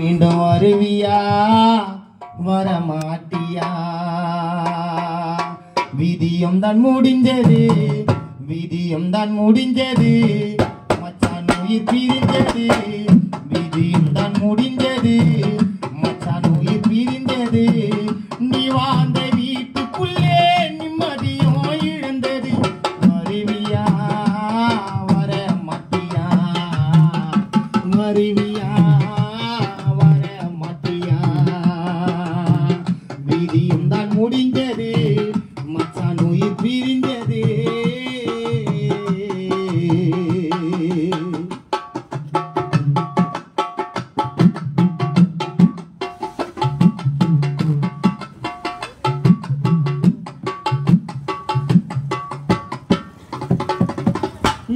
மீண்டும் வருவியா வரமாட்டியா விதியும் தான் முடிஞ்சது விதியும் தான் முடிஞ்சது மச்சான் உயிர் பிரிஞ்சது விதியும் தான் முடிஞ்சது மச்சான் உயிர் பிரிஞ்சது நீ வாழ்ந்த வீட்டுக்குள்ளே நிம்மதியும் இழந்தது வருவியா வர மாட்டியா வருவியா வர மாட்டியா விதியும் தான் முடிஞ்சது மச்சான் உயிர் பிரிஞ்சது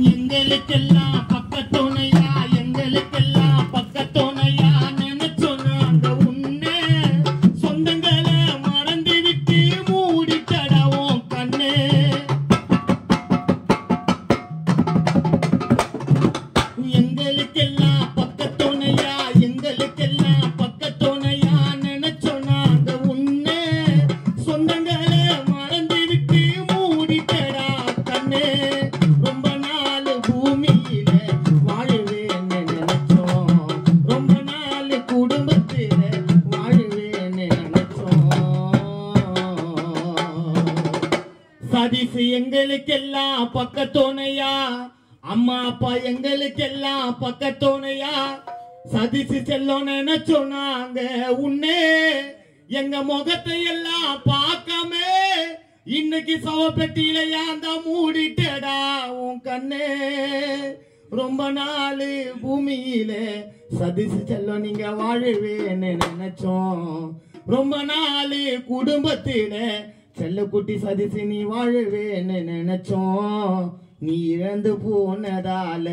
எங்களுக்கெல்லாம் பக்கத்துணையா எங்களுக்கெல்லாம் பக்கத்துணையா நினைச்சோம் நாங்க உன்னை சொந்தங்களை மறந்து விட்டு மூடிட்டடவும் கண்ணு எங்களுக்கெல்லாம் பக்கத்துணையா எங்களுக்கெல்லாம் பக்கத்துணையா நினைச்சோம் நாங்க உன்னை சொந்தங்களை மறந்து விட்டு மூடிட்டடா கண்ணு ரொம்ப நாள் பூமியில வாழுவேன்னு நினைச்சோம் ரொம்ப நாள் குடும்பத்தில வாழுவேன்னு நினைச்சோம் சதீஷ் எங்களுக்கெல்லாம் பக்கத்துணையா அம்மா அப்பா எங்களுக்கெல்லாம் பக்கத்துணையா சதீஷ் செல்லும் நினைச்சோம் நாங்க உன்னே எங்க முகத்தை எல்லாம் பார்க்காம இன்னைக்கு சவப்பெட்டியில ஏந்தா மூடிட்டடா உன் கண்ணே ரொம்ப நாள் பூமியில சதீஷ் செல்லம் நீங்க வாழுவேன்னு நினைச்சோம் ரொம்ப நாள் குடும்பத்தில செல்லக்குட்டி சதீஷ் நீ வாழுவேன்னு நினைச்சோம் நீ இழந்து போனதால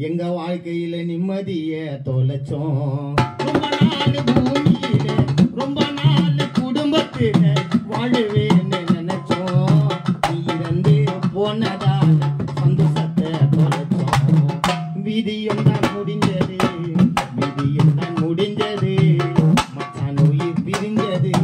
எங்க வாழ்க்கையில நிம்மதிய தொலைச்சோம் ரொம்ப நாள் பூமியில ரொம்ப நாள் குடும்பத்தில வாழுவேன்னு நினைச்சோம் நீ இறந்து போனதால சந்தோஷத்தை தொலைச்சோம் விதியும் தான் முடிஞ்சது விதியும் தான் முடிஞ்சது மச்சான் உயிர் பிரிஞ்சது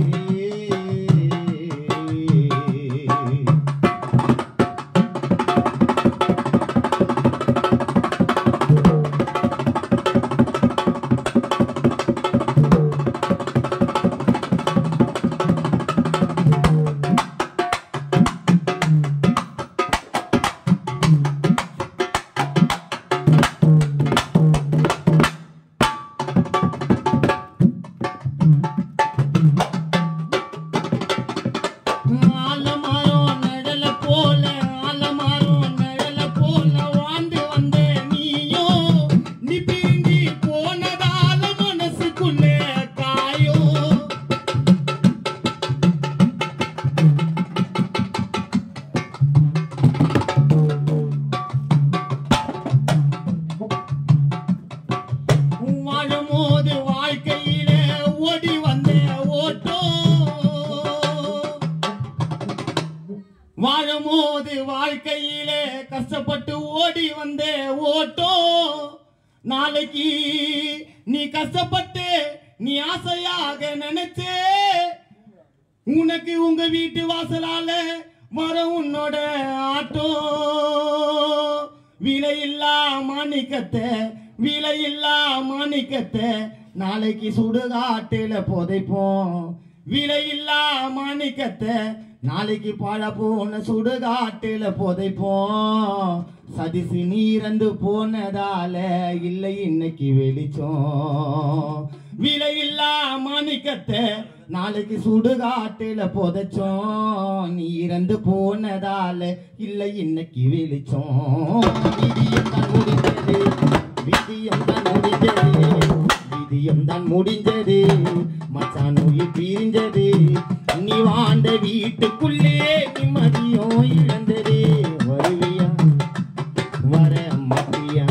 வாழும்போது வாழ்க்கையிலே கஷ்டப்பட்டு ஓடி வந்தே ஓட்டோ நாளைக்கு நீ கஷ்டப்பட்டு நீ ஆசையாக நினைச்சே உனக்கு உங்க வீட்டு வாசலால வர உன்னோட ஆட்டோ விலையில்லா மாணிக்கத்தை விலையில்லா மாணிக்கத்தை நாளைக்கு சுடுகாட்டில புதைப்போம் விலையில்லா மாணிக்கத்தை நாளைக்கு பாழ போன சுடுகாட்டில புதைப்போம் சதீஷ் நீ இறந்து போனதால இல்லை இன்னைக்கு வெளிச்சோம் விலையில்லா மாணிக்கத்தை நாளைக்கு சுடுகாட்டில புதைச்சோம் நீ இறந்து போனதால இல்லை இன்னைக்கு வெளிச்சோம் விதியம் தான் முடிஞ்சது விதியம் தான் முடிஞ்சது விதியம் தான் முடிஞ்சது மச்சான் உயிர் பிரிஞ்சது நீ வாழ்ந்த வீட்டுக்குள்ளே நிம்மதியோ இழந்தது வருவியா வர மாட்டியா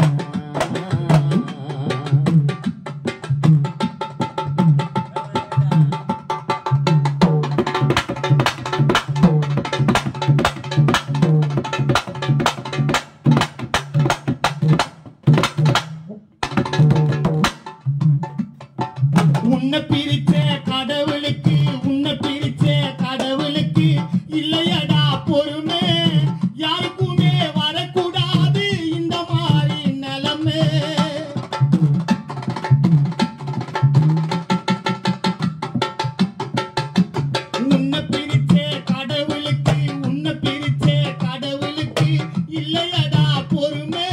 உன்னை பிரிச்ச கடவுளுக்கு உன்னை பிரிச்ச கடவுளுக்கு இல்லையடா பொறுமை யாருக்குமே வரக்கூடாது இந்த மாதிரி நிலைமை உன்னை பிரிச்ச கடவுளுக்கு உன்னை பிரிச்ச கடவுளுக்கு இல்லையடா பொறுமை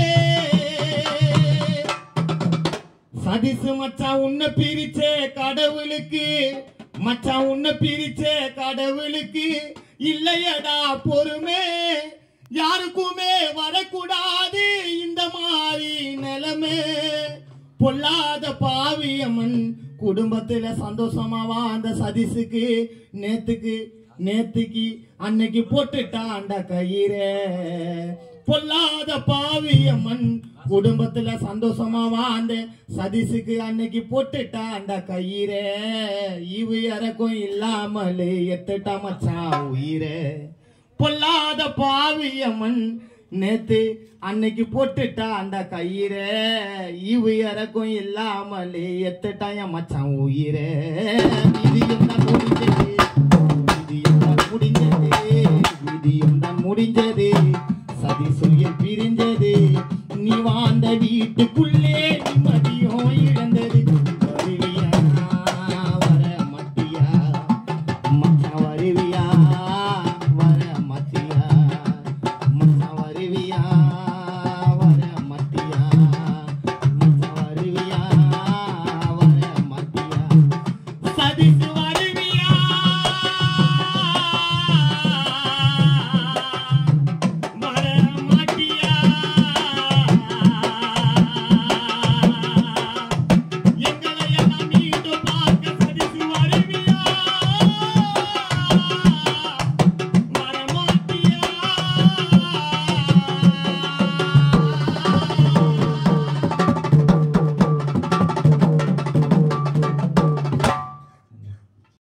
சதிசு மச்சான் உன்னை பிரிச்ச கடவுளுக்கு மச்சான் உன்னை பிரிச்ச கடவுளுக்கு இல்லையடா பொறுமை யாருக்குமே வரக்கூடாது இந்த மாதிரி நிலைமை பொல்லாத பாவியம்மன் குடும்பத்துல சந்தோஷமா வாழ்ந்த சதிசுக்கு நேத்துக்கு அன்னைக்கு போட்டுட்டாண்ட கயிறே பொல்லாத பாவியம்மன் குடும்பத்துல சந்தோஷமா வாழ்ந்த சதிசுக்கு அன்னைக்கு போட்டுட்டா அந்த கயிறே இவு இறக்கும் இல்லாமல் எத்துட்டா மச்சான் உயிரே பொல்லாத பாவியம்மன் நேத்து அன்னைக்கு போட்டுட்டா அந்த கயிறே இவு இறக்கும் இல்லாமல் எத்துட்டா என் மச்சான் உயிரே விதியும் தான் முடிஞ்சது விதியும் தான் முடிஞ்சது விதியும் தான் முடிஞ்சது சதி சொல்லிய பிரிஞ்சது நீ வாழ்ந்த வீட்டுக்குள்ளே நிம்மதியும் இழந்தது வருவியா வர மத்தியா மச்சான் வருவியா வர மத்தியா மச்சான் வருவியா வர மத்தியா மச்சான் வருவியா வர மத்தியா சதி